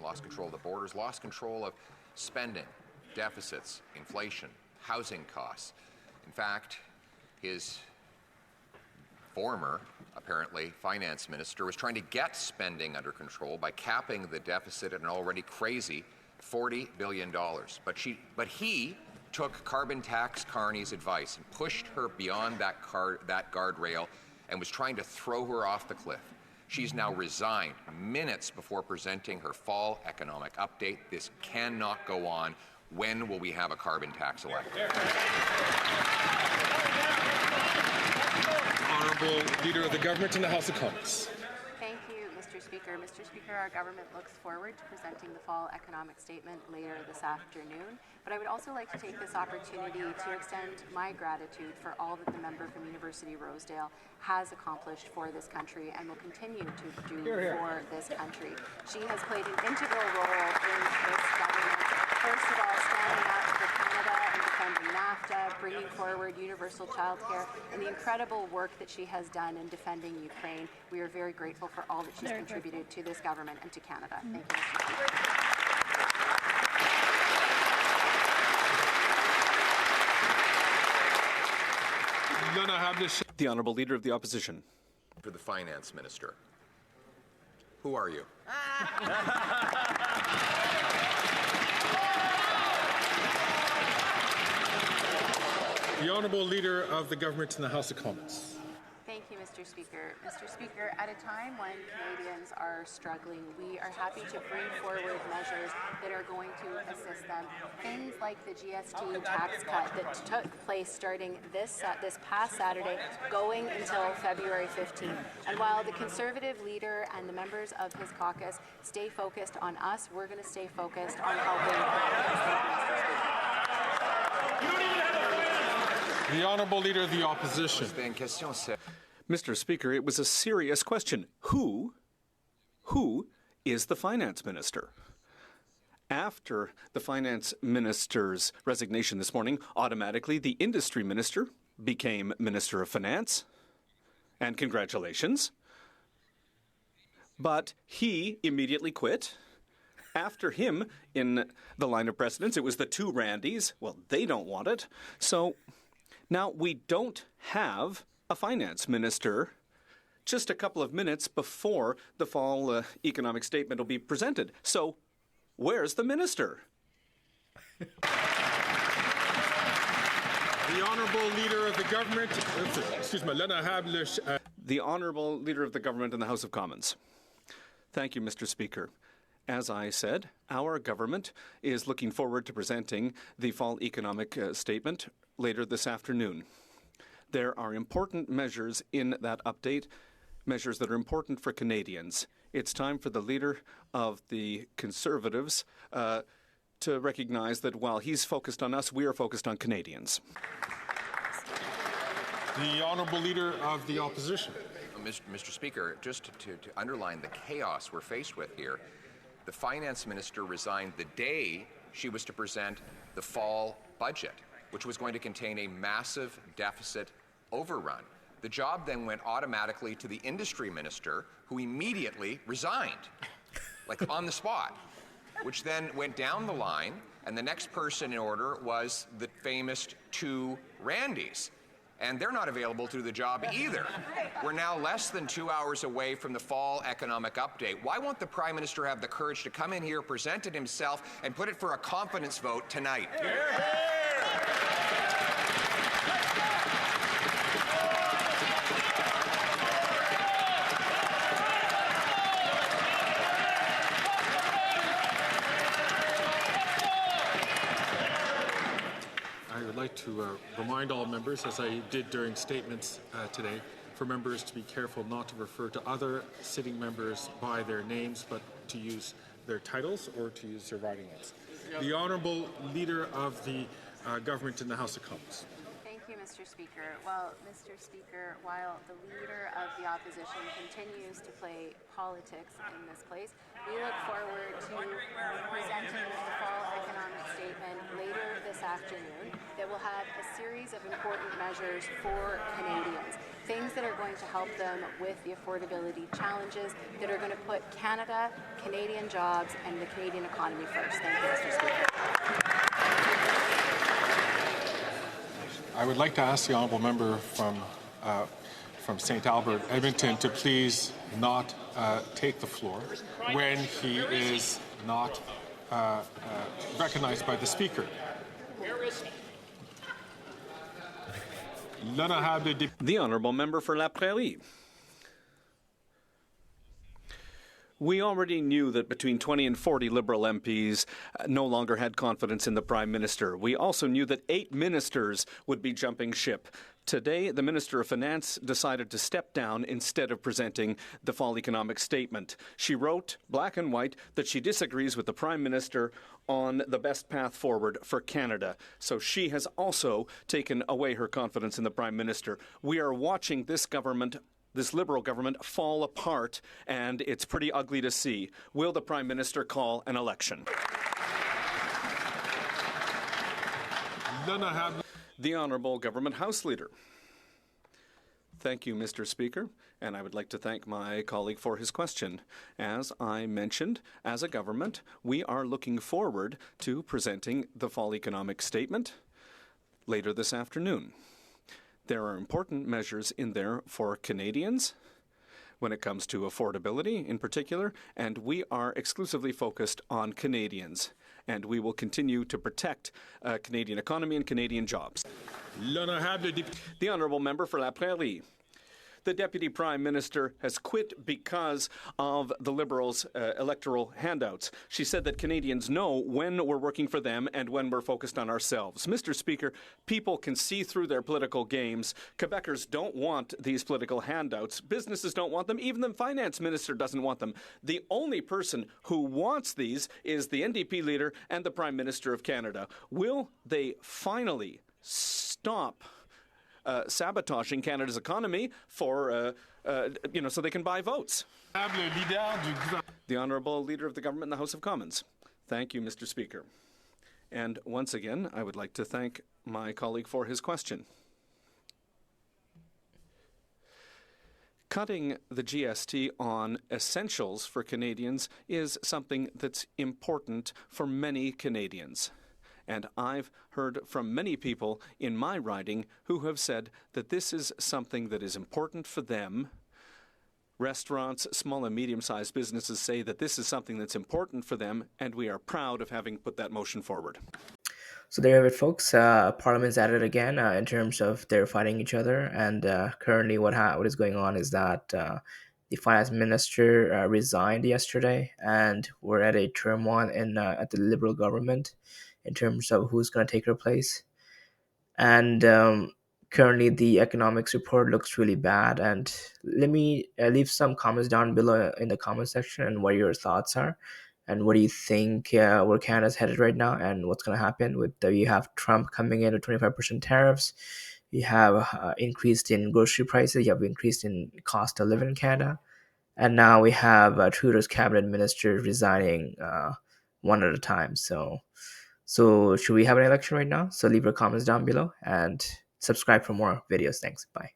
lost control of the borders, lost control of spending, deficits, inflation, housing costs. In fact, his former, apparently, finance minister was trying to get spending under control by capping the deficit at an already crazy $40 billion. But he took carbon tax Carney's advice and pushed her beyond that guardrail and was trying to throw her off the cliff. She's now resigned minutes before presenting her fall economic update. This cannot go on. When will we have a carbon tax elected? Honourable Leader of the Government in the House of Commons. Thank you, Mr. Speaker. Mr. Speaker, our government looks forward to presenting the fall economic statement later this afternoon. But I would also like to take this opportunity to extend my gratitude for all that the member from University Rosedale has accomplished for this country and will continue to do for this country. She has played an integral role in this government. First of all, standing up for Canada and defending NAFTA, bringing forward universal childcare, and the incredible work that she has done in defending Ukraine. We are very grateful for all that she's contributed to this government and to Canada. Thank you, Mr. Speaker. The Honourable Leader of the Opposition. For the Finance Minister. Who are you? The Honourable Leader of the Government in the House of Commons. Thank you, Mr. Speaker. Mr. Speaker, at a time when Canadians are struggling, we are happy to bring forward measures that are going to assist them. Things like the GST tax cut that took place starting this past Saturday, going until February 15th. And while the Conservative leader and the members of his caucus stay focused on us, we're going to stay focused on helping. The Honourable Leader of the Opposition. Mr. Speaker, it was a serious question. Who is the Finance Minister? After the Finance Minister's resignation this morning, automatically the Industry Minister became Minister of Finance. And congratulations. But he immediately quit. After him, in the line of precedence, it was the two Randys. Well, they don't want it. So now we don't have a finance minister just a couple of minutes before the fall economic statement will be presented. So where's the minister? The Honourable Leader of the Government, The Honourable Leader of the Government in the House of Commons. Thank you, Mr. Speaker. As I said, our government is looking forward to presenting the fall economic statement later this afternoon. There are important measures in that update, measures that are important for Canadians. It's time for the Leader of the Conservatives to recognize that while he's focused on us, we are focused on Canadians. The Honourable Leader of the Opposition. Mr. Speaker, just to underline the chaos we're faced with here, the Finance Minister resigned the day she was to present the fall budget, which was going to contain a massive deficit overrun. The job then went automatically to the Industry Minister, who immediately resigned, like on the spot, which then went down the line, and the next person in order was the famous two Randys. And they're not available to do the job either. We're now less than 2 hours away from the fall economic update. Why won't the Prime Minister have the courage to come in here, present it himself, and put it for a confidence vote tonight? To remind all members, as I did during statements today, for members to be careful not to refer to other sitting members by their names, but to use their titles or to use their writing names. The Honourable Leader of the Government in the House of Commons. Thank you, Mr. Speaker. Well, Mr. Speaker, while the Leader of the Opposition continues to play politics in this place, we look forward to presenting the fall economic statement later this afternoon that will have a series of important measures for Canadians. things that are going to help them with the affordability challenges, that are going to put Canada, Canadian jobs, and the Canadian economy first. Thank you, Mr. Speaker. I would like to ask the honourable member from St. Albert, Edmonton, to please not take the floor when he is not recognized by the Speaker. The honourable member for La Prairie. We already knew that between 20 and 40 Liberal MPs no longer had confidence in the Prime Minister. We also knew that 8 ministers would be jumping ship. Today, the Minister of Finance decided to step down instead of presenting the fall economic statement. She wrote, black and white, that she disagrees with the Prime Minister on the best path forward for Canada. So she has also taken away her confidence in the Prime Minister. We are watching this government, this Liberal government, fall apart, and it's pretty ugly to see. Will the Prime Minister call an election? The Honourable Government House Leader. Thank you, Mr. Speaker, and I would like to thank my colleague for his question. As I mentioned, as a government, we are looking forward to presenting the fall economic statement later this afternoon. There are important measures in there for Canadians when it comes to affordability in particular, and we are exclusively focused on Canadians. And we will continue to protect Canadian economy and Canadian jobs. The Honourable Member for La Prairie. The Deputy Prime Minister has quit because of the Liberals' electoral handouts. She said that Canadians know when we're working for them and when we're focused on ourselves. Mr. Speaker, people can see through their political games. Quebecers don't want these political handouts. Businesses don't want them. Even the Finance Minister doesn't want them. The only person who wants these is the NDP leader and the Prime Minister of Canada. Will they finally stop sabotaging Canada's economy for, so they can buy votes? The Honourable Leader of the Government in the House of Commons. Thank you, Mr. Speaker. And once again, I would like to thank my colleague for his question. Cutting the GST on essentials for Canadians is something that's important for many Canadians. And I've heard from many people in my riding who have said that this is something that is important for them. Restaurants, small and medium-sized businesses say that this is something that's important for them, and we are proud of having put that motion forward. So there you have it, folks. Parliament's at it again in terms of they're fighting each other. And currently what is going on is that the Finance Minister resigned yesterday, and we're at a turmoil at the Liberal government in terms of who's going to take her place. And currently the economics report looks really bad. And let me leave some comments down below in the comment section and what your thoughts are. And what do you think where Canada's headed right now and what's going to happen with you have Trump coming in with 25% tariffs. You have increased in grocery prices. You have increased in cost of living in Canada. And now we have Trudeau's cabinet ministers resigning one at a time. So should we have an election right now? So leave your comments down below and subscribe for more videos. Thanks. Bye.